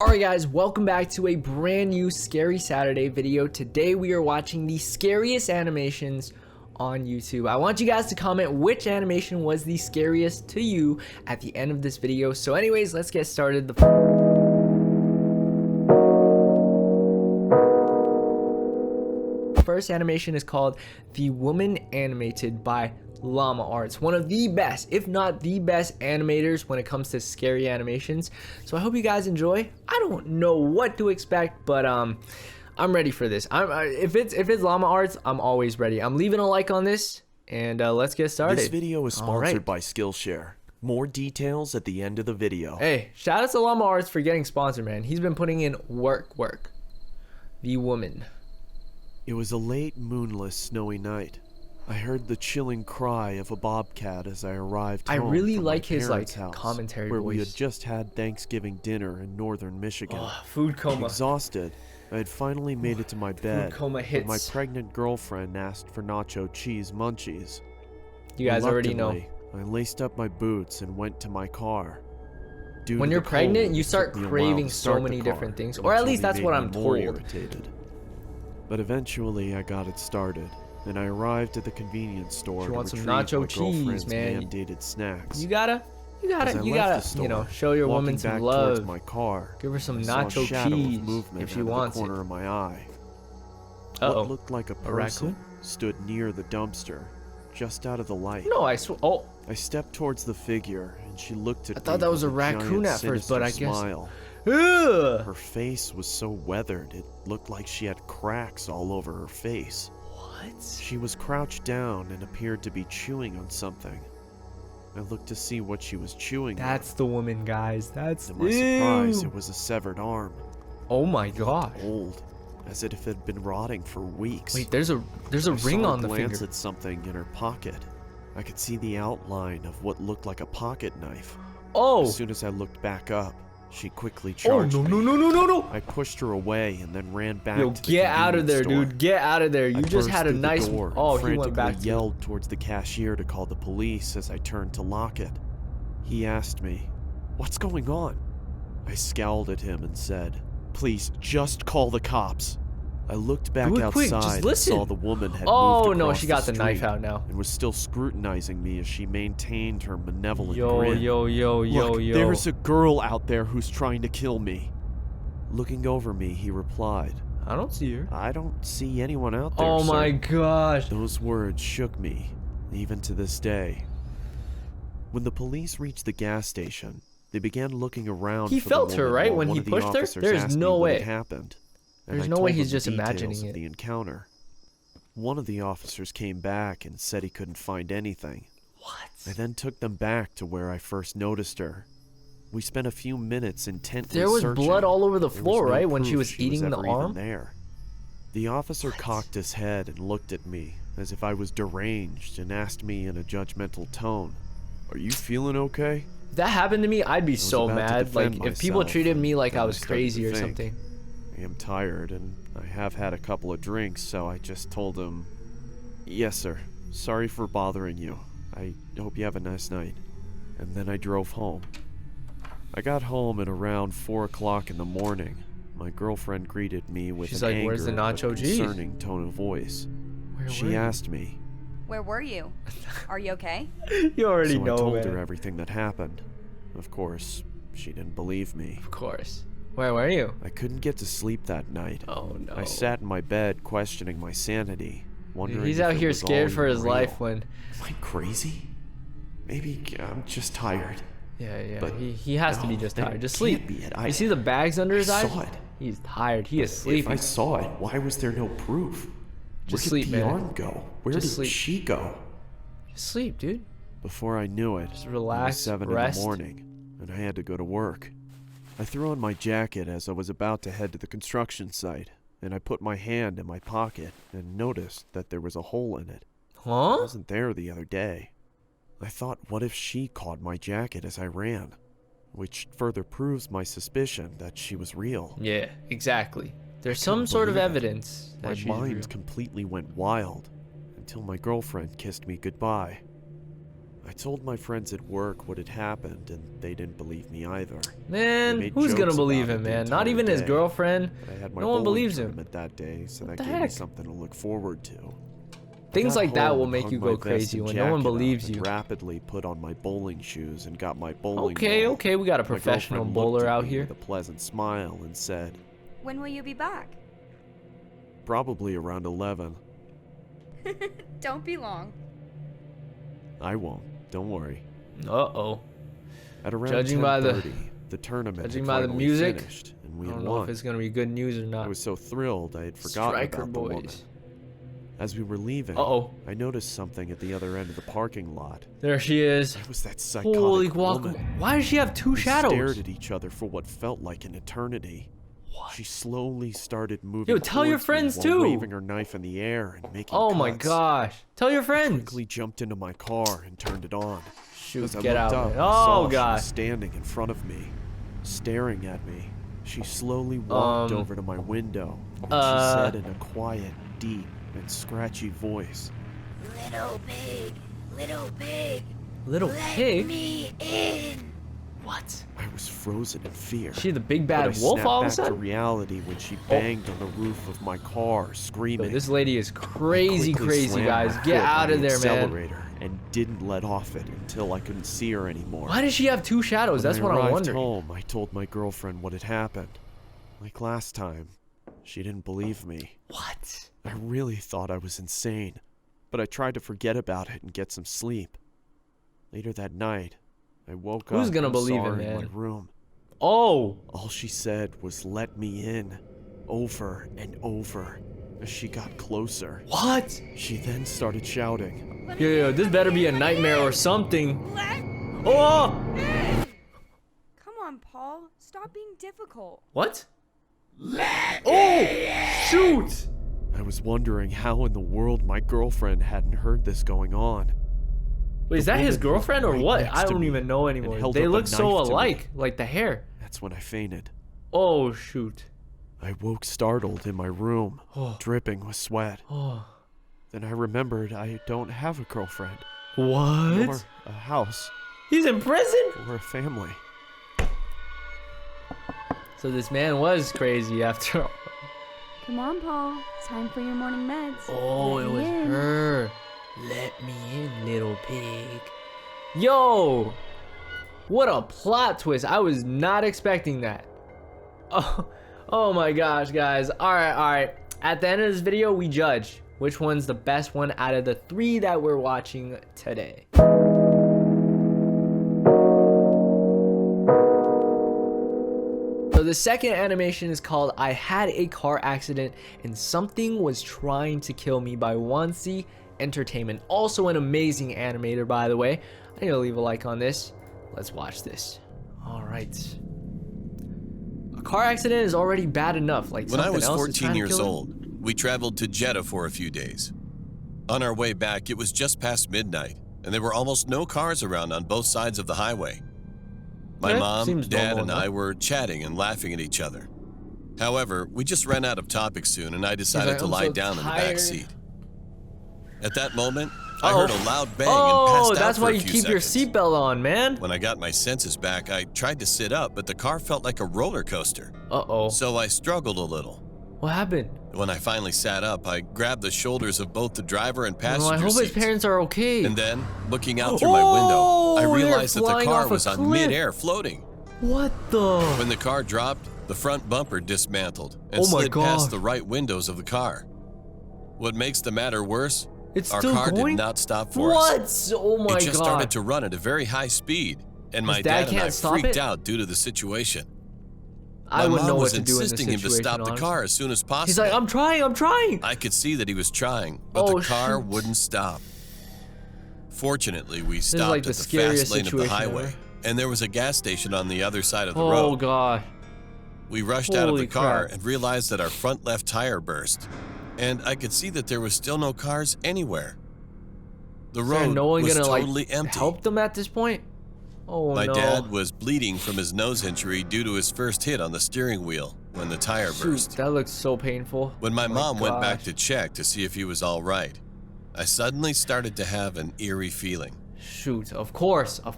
Alright guys, welcome back to a brand new Scary Saturday video. Today we are watching the scariest animations on YouTube. I want you guys to comment which animation was the scariest to you at the end of this video. So anyways, let's get started. The first animation is called The Woman Animated by Llama Arts, one of the best, if not the best animators when it comes to scary animations. So I hope you guys enjoy. I don't know what to expect, but I'm ready for this. If it's Llama Arts, I'm always ready. I'm leaving a like on this, and let's get started. This video is sponsored by Skillshare. More details at the end of the video. Hey, shout out to Llama Arts for getting sponsored, man. He's been putting in work. The Woman. It was a late, moonless, snowy night. I heard the chilling cry of a bobcat as I arrived home. I really from like my his parents' house, commentary where voice. we had just had Thanksgiving dinner in northern Michigan. Oh, food coma. Exhausted, I had finally made it to my bed. Food coma hits. My pregnant girlfriend asked for nacho cheese munchies. You guys already know. I laced up my boots and went to my car. When you're pregnant, you start craving so many different things, or at least that's what I'm told. Irritated. But eventually, I got it started. And I arrived at the convenience store to want some retrieve nacho my cheese, man. mandated snacks. You gotta, you know, show your woman some love. My car, give her some I saw nacho a shadow cheese of movement if she out of wants the corner it. of my eye. Uh-oh. What looked like a person stood near the dumpster, just out of the light. No, I swear. Oh, I stepped towards the figure, and she looked at me. I thought that was a with raccoon giant, at first, but I guess. smile. Ugh. Her face was so weathered, it looked like she had cracks all over her face. What? She was crouched down and appeared to be chewing on something. I looked to see what she was chewing That's on. the woman, guys. That's To my surprise, it was a severed arm. Oh my god. Old, as if it had been rotting for weeks. Wait, there's a ring on the glance finger. at something in her pocket. I could see the outline of what looked like a pocket knife. Oh. As soon as I looked back up, she quickly charged me. No. I pushed her away and then ran back Yo, to the get out of there, convenience store. dude. Get out of there. You I just had a burst through nice. the door Oh, and he went back. frantically yelled towards the cashier to call the police as I turned to lock it. He asked me, "What's going on?" I scowled at him and said, "Please, just call the cops." I looked back Quick, just outside and listen. saw the woman had moved Oh across no, she got the street knife out now. and was still scrutinizing me as she maintained her malevolent Yo, grin. yo. There's a girl out there who's trying to kill me. Looking over me, he replied, I don't see her. "I don't see anyone out there, Oh sir." my gosh. Those words shook me, even to this day. When the police reached the gas station, they began looking around. He for felt the her, woman right, while when one he of the pushed her? officers There's asked no me what way. had happened. And There's I no told way them he's the just details imagining of it. the encounter. One of the officers came back and said he couldn't find anything. What? I then took them back to where I first noticed her. We spent a few minutes intently There was searching. blood all over the There floor, was no right, when she proof was eating the ever even arm? there. The officer cocked his head and looked at me as if I was deranged and asked me in a judgmental tone, "Are you feeling okay?" If that happened to me, I'd be so about to mad. Like, defend if people myself, treated me like then I I was started crazy to or think. something. I am tired and I have had a couple of drinks, so I just told him, "Yes, sir. Sorry for bothering you. I hope you have a nice night." And then I drove home. I got home at around 4 o'clock in the morning. My girlfriend greeted me with She's an like, "Where's the anger nacho but cheese?" concerning tone of voice. Where She were you? asked me, Where were you? Are you okay? You already so know, I told man. her everything that happened. Of course, she didn't believe me. Of course. Where were you? I couldn't get to sleep that night. Oh no. I sat in my bed questioning my sanity, wondering He's if out it here was all scared for even his real. life when. Am I crazy? Maybe I'm just tired. Yeah. But He has to be no, just that tired. Just can't sleep. be it. You see the bags under his I eyes? saw it. He's tired. He is If sleeping. I saw it, why was there no proof? Just Where sleep, did the man. arm go? Where Just did sleep. she go? Just sleep, dude. Before I knew it, Just it was relax, 7 rest. in the morning, and I had to go to work. I threw on my jacket as I was about to head to the construction site, and I put my hand in my pocket and noticed that there was a hole in it. It Huh? wasn't there the other day. I thought, what if she caught my jacket as I ran? Which further proves my suspicion that she was real. Yeah, exactly. There's some couldn't sort of believe it. evidence that My she's mind real. completely went wild until my girlfriend kissed me goodbye. I told my friends at work what had happened, and they didn't believe me either. Man, made who's gonna jokes believe about him, it the man? Not entire even his day, girlfriend. But I had my No one bowling believes him. tournament that day, so What that the gave me heck? something to look forward to. Things I got like that home will and make hung you my go vest crazy and when no one jacket up believes and you. rapidly put on my bowling shoes and got my bowling Okay, ball. okay, we got a My professional girlfriend bowler looked at out me here. with a pleasant smile and said, When will you be back? probably around 11. Don't be long. I won't, don't worry. Uh-oh. At around Judging by the- 10:30, the tournament judging had by the finally music, finished, and we I had don't know won. if it's gonna be good news or I not. was so thrilled I had forgotten Striker about the woman. boys. As we were leaving, Uh-oh. I noticed something at the other end of the parking lot. There she is. It was that psychotic Holy woman. guacamole. Why does she have two We shadows? stared at each other for what felt like an eternity. What? She slowly started moving Yo, tell your towards me friends while too. waving her knife in the air and making Oh my cuts. gosh. Tell your I friends. quickly jumped into my car and turned it on. Shoot, As I get looked out. up, Man. I saw Oh she god. was standing in front of me, staring at me. She slowly walked over to my window, and she said in a quiet, deep, and scratchy voice, Little pig, little pig, Little let pig? me in. What? I was frozen in fear. She the big But I bad wolf snapped all of a back to sudden? reality when she banged on the roof of my car, screaming. Yo, this lady is I crazy, quickly crazy, slammed guys. my Get foot out on of the there, man. accelerator and didn't let off it until I couldn't see her anymore. Why does she have two shadows? That's When what I I'm arrived wondering. home, I told my girlfriend what had happened. Like last time, she didn't believe me. What? I really thought I was insane, but I tried to forget about it and get some sleep. Later that night, I woke up Who's gonna and believe saw it, her in my man? room. Oh. All she said was, "Let me in," over and over. As she got closer, What? she then started shouting. Yo, this better be a nightmare or something. Let Oh! Come on, Paul. Stop being difficult. What? Oh! Shoot! I was wondering how in the world my girlfriend hadn't heard this going on. Wait, is The that his woman girlfriend or right what? next I to don't me even know and anymore. held They up a look so knife to me. alike, like the hair. That's when I fainted. Oh, shoot. I woke startled in my room, Oh. dripping with sweat. Oh. Then I remembered I don't have a girlfriend, What? nor a house, He's in prison? or a family. So this man was crazy after all. Come on, Paul. Time for your morning meds. Oh, Let it me was in. her. Let me in, little pig. Yo! What a plot twist. I was not expecting that. Oh my gosh, guys. Alright. At the end of this video, we judge which one's the best one out of the 3 that we're watching today. So the second animation is called I Had a Car Accident and Something Was Trying to Kill Me by Wansi Entertainment. Also an amazing animator, by the way. I need to leave a like on this. Let's watch this. All right. A car accident is already bad enough. Like When I something was else is 14 trying to years kill him? old, we traveled to Jeddah for a few days. On our way back, it was just past midnight, and there were almost no cars around on both sides of the highway. My Okay, mom, seems dad, normal and enough. I were chatting and laughing at each other. However, we just ran out of topics soon, and I decided like, to "I'm lie so down in the tired." back seat. At that moment, I Uh-oh. heard a loud bang and Oh, passed out that's for why a you few keep your seconds. seatbelt on, man. When I got my senses back, I tried to sit up, but the car felt like a roller coaster. Uh-oh. So I struggled a little. What happened? When I finally sat up, I grabbed the shoulders of both the driver and Oh, passenger I hope his seats. parents are okay. And then, looking out through my window, I Oh, they're realized that the flying car off a was on cliff. mid-air floating. What the? When the car dropped, the front bumper dismantled and Oh my slid past God. the right windows of the car. What makes the matter worse, It's our still car going? did not stop for us. What? Oh my It just god. started to run at a very high speed, and my His dad dad and I can't stop freaked it? out due to the situation. I My wouldn't mom know what was to do in this insisting him to situation. stop the honestly. car as soon as possible. He's like, I'm trying. I could see that he was trying, but Oh, the car shoot. wouldn't stop. Fortunately, we is stopped like the at the scariest fast lane of the situation highway, ever. and there was a gas station on the other side of the Oh road. god. We rushed out of Holy the car crap. and realized that our front left tire burst, and I could see that there was still no cars anywhere. The Is there road no one was gonna totally like empty. help them at this point? Oh My no. dad was bleeding from his nose injury due to his first hit on the steering wheel when the tire Shoot, burst. that looks so painful. When my Oh mom went back gosh. to check to see if he was all right, I suddenly started to have an eerie feeling. Shoot, of course, At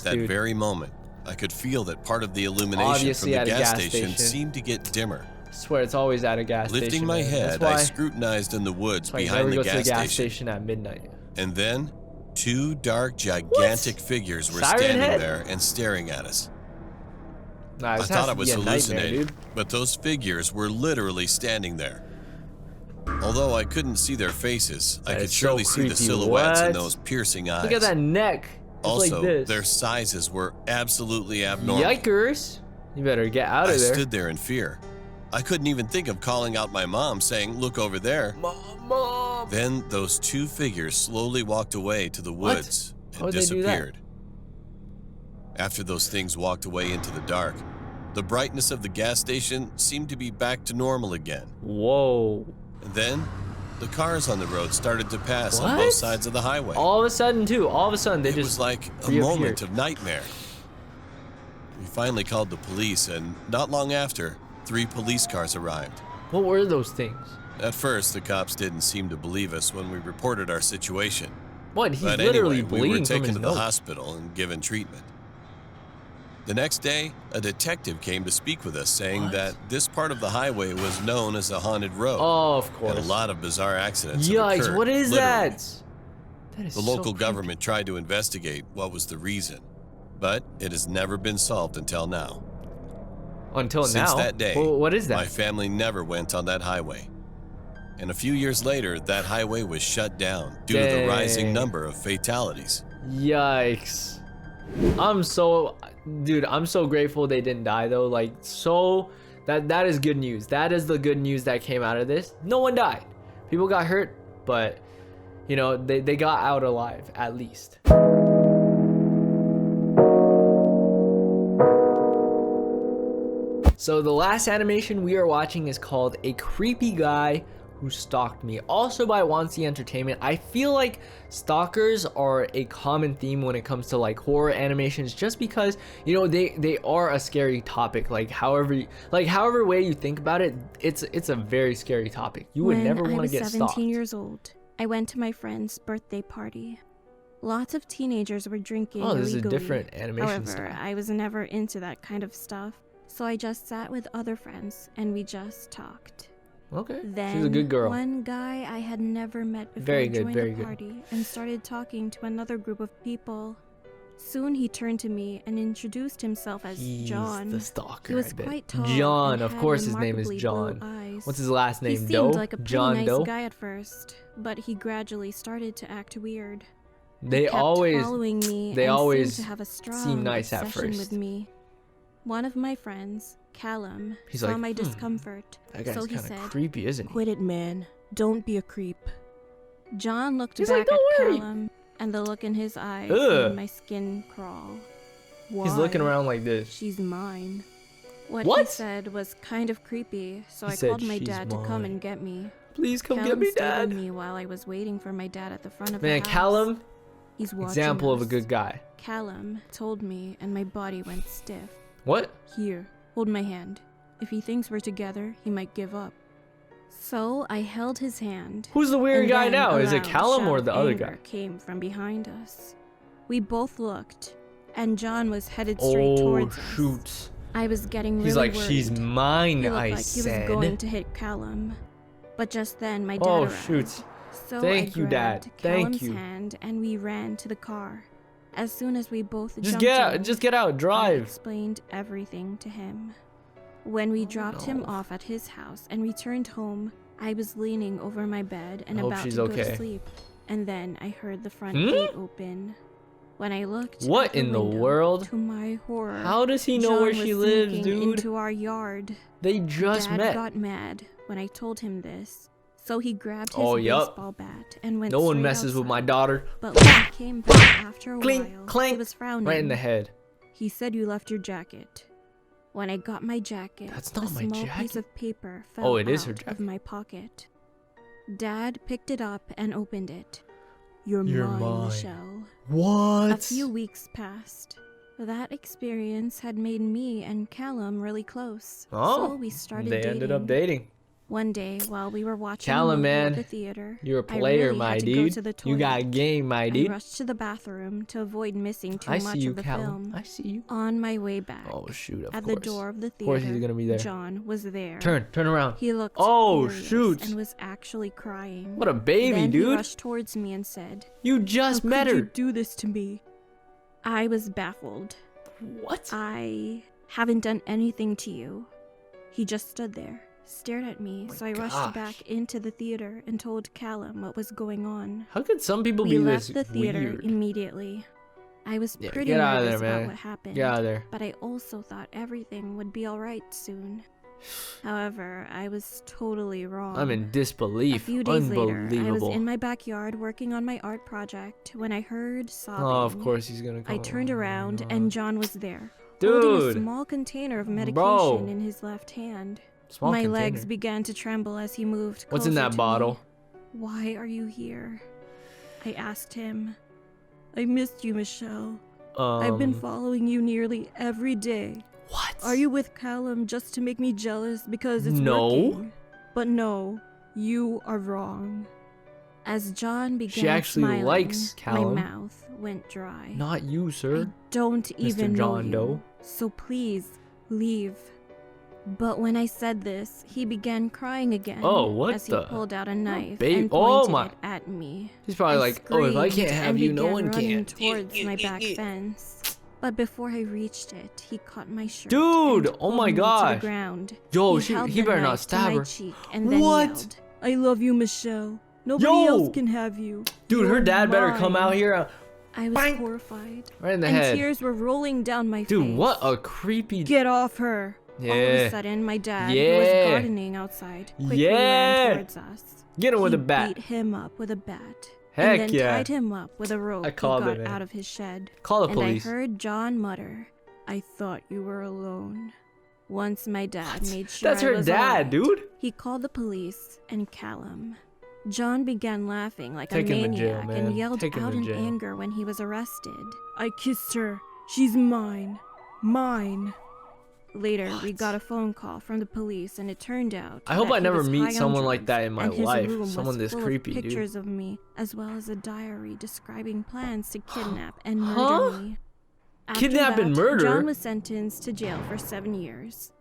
that dude. very moment, I could feel that part of the illumination Obviously from the at a gas gas station station. seemed to get dimmer. I swear it's always at a gas station. Lifting my man. head, I scrutinized in the woods That's why behind never the go to gas station. at midnight. And then, two dark, gigantic figures were Siren standing head? there and staring at us. Nah, I this has thought to I was be a nightmare, hallucinating, dude. but those figures were literally standing there. Although I couldn't see their faces, I That could is so surely see the creepy. silhouettes What? and those piercing eyes. Look at that neck. It's Also, like this. their sizes were absolutely abnormal. Yikers. You better get out I of there. stood there in fear. I couldn't even think of calling out my mom, saying, "Look over there." Mom. Then those two figures slowly walked away to the What? woods How and would they do that? disappeared. After those things walked away into the dark, the brightness of the gas station seemed to be back to normal again. Whoa. And then, the cars on the road started to pass on What? both sides of the highway. All of a sudden, too. All of a sudden, they It just was like a reappeared. moment of nightmare. We finally called the police, and not long after, 3 police cars arrived. What were those things? At first, the cops didn't seem to believe us when we reported our situation. What? He's But literally anyway, we were bleeding from taken his to the nose. hospital and given treatment. The next day, a detective came to speak with us, saying What? that this part of the highway was known as a haunted road. Oh, of course. And a lot of bizarre accidents have Yikes, occurred, what is literally. that? That is The so local creepy. government tried to investigate what was the reason, but it has never been solved until now. Until Since now. that day, Well, what is that? my family never went on that highway. And a few years later, that highway was shut down due to the rising Dang. number of fatalities. Yikes. I'm so grateful they didn't die though. Like, so that is good news. That is the good news that came out of this. No one died. People got hurt, but you know, they got out alive at least. So the last animation we are watching is called A Creepy Guy Who Stalked Me, also by Wansi Entertainment. I feel like stalkers are a common theme when it comes to like horror animations, just because, you know, they are a scary topic. Like however way you think about it, it's a very scary topic. You would never want to get When I was stalked. 17 years old, I went to my friend's birthday party. Lots of teenagers were drinking Oh, this is a illegally. different animation However, style. I was never into that kind of stuff, so I just sat with other friends and we just talked. Okay, Then she's a good girl. one guy I had never met before Very good, joined very the good. party and started talking to another group of people. Soon he turned to me and introduced himself as He's John. the stalker. He was I bet. quite tall John, and of had course his name is remarkably John. blue eyes. What's his last He name? seemed Doe? like a pretty John nice Doe? guy at first, but he gradually started to act weird. They He kept always following me they and always seemed to have a strong seem nice at obsession first. with me. One of my friends, Callum, He's saw like, my discomfort, that guy's so he kind said, of creepy, isn't he? "Quit it, man. Don't be a creep." John looked He's back like, "Don't at worry." Callum, and the look in his eyes Ugh. made my skin crawl. He's looking Why? around like this. She's mine. What What? he said was kind of creepy, so He I said, called my "She's dad to come mine." and get me. Please come Callum get me, stayed Dad. with me while I was waiting for my dad at the front of Man, the house. Callum, He's watching example of a us. good guy. Callum told me, and my body went stiff. What? Here, hold my hand. If he thinks we're together, he might give up. So I held his hand. Who's the weird and guy then now? a Is it loud Callum shout or of the other anger guy? Came from behind us. We both looked, and John was headed straight Oh, towards us. shoot. I was getting really He's like, worried. she's mine, He looked I like he was said. going to hit Callum. But just then, my dad Oh, arrived. shoot. So Thank I you, Dad. grabbed Thank Callum's you. hand, and we ran to the car. As soon as we both Just jumped get out. in, Just get out. I Drive. explained everything to him. When we dropped him off at his house and returned home, I was leaning over my bed and I hope about she's to go okay. to sleep. And then I heard the front Hmm? gate open. When I looked What out the in the window, world? to my horror, How does he know John where was she lives, sneaking dude? into our yard. They just Dad met. got mad when I told him this, so he grabbed his Oh, yup. baseball bat and went No one straight messes with my outside. daughter. But when he came back after a Clink, while, clink. he was frowning. Right in the head. He said you left your jacket. When I got my jacket, That's not a my small jacket. piece of paper fell Oh, it is her out jacket. of my pocket. Dad picked it up and opened it. You're You're mine, mine. Michelle. What? A few weeks passed. That experience had made me and Callum really close. Oh, so we started they dating. ended up dating. One day, while we were watching Callum, a movie man, at the theater, you're a I player, really my had to dude. go to the You toilet. got game, my I dude. rushed to the bathroom to avoid missing too I much see you, of the Callum. film. I see you. On my way back, Oh shoot! Of at course. the door of the Of course theater, he's gonna be there. John was there. Turn around. He looked Oh, furious shoot. and was actually crying. What a baby, then dude. He rushed towards me and said, You just "How met could her. you do this to me?" I was baffled. What? I haven't done anything to you. He just stood there, stared at me, Oh my so I rushed gosh. back into the theater and told Callum what was going on. How could some people We be left this the theater weird? immediately. I was Yeah, pretty get out of nervous there, about man. what happened, Get out of there. but I also thought everything would be alright soon. However, I was totally wrong. I'm in A disbelief. few days later, I was Unbelievable. in my backyard working on my art project when I heard sobbing. Oh, of course he's gonna come. I turned around and John was there, holding Dude. a small container of medication Bro. in his left hand. Small My container. legs began to tremble as he moved What's in closer that to bottle? me. Why are you here? I asked him. I missed you, Michelle. I've been following you nearly every day. What? Are you with Callum just to make me jealous because it's No. working? But no, you are wrong. As John began actually smiling, likes Callum. my mouth went dry. Not you, I sir. don't even know John you, Doe. so please leave. But when I said this, he began crying again. Oh, what as the- he pulled out a knife babe- and oh pointed my- it at me. He's probably I like, oh, if I can't screamed have and you, no began one running can. towards my back fence. But before I reached it, he caught my shirt. Dude, and oh pulled my me to gosh. the ground. Yo, he held he the better not knife stab to my her. cheek and then What? yelled, "I love you, Michelle. Nobody Yo. else can have you. Dude, her You're dad better come mine." out here. I was Bang. horrified. Right in the and head. tears were rolling down my face. Dude, what a creepy. Get off her! All of Yeah. a sudden, my dad, who Yeah. was gardening outside, quickly Yeah. ran towards us. Get him with He a bat. beat him up with a bat. Heck and then yeah. tied him up with a rope I he called got it, man. out of his shed. Call the and police. I heard John mutter, "I thought you were alone." Once my dad made sure That's I her was dad, alright, dude. he called the police and Callum. John began laughing like Take a him to jail, maniac man. and yelled Take him out to in jail. anger when he was arrested. "I kissed her. She's mine. Mine." Later, we got a phone call from the police, and it turned out I hope that I he never was meet high on someone like drugs, that in my and his life. room was Someone this full of creepy, dude. pictures of me, as well as a diary describing plans to kidnap and Huh? murder me. After Kidnap and that, murder? John was sentenced to jail for 7 years.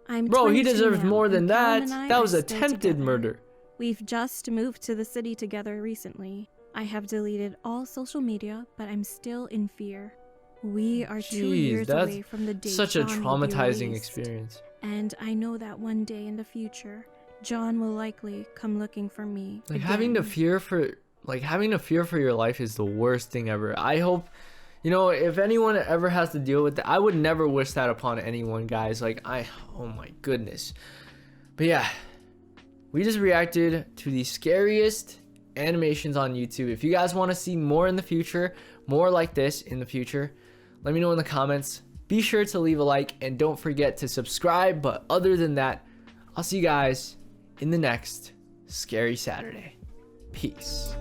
I'm Bro, he 22 deserves now, more than and Callum that. and I That are was still attempted together. murder. We've just moved to the city together recently. I have deleted all social media, but I'm still in fear. We are 2 Jeez, years that's away from the date such a John will be traumatizing released. experience. And I know that one day in the future, John will likely come looking for me. Like having to again. fear for your life is the worst thing ever. I hope, you know, if anyone ever has to deal with that, I would never wish that upon anyone, guys. Oh my goodness. But yeah, we just reacted to the scariest animations on YouTube. If you guys want to see more in the future, more like this in the future, let me know in the comments. Be sure to leave a like and don't forget to subscribe. But other than that, I'll see you guys in the next Scary Saturday. Peace.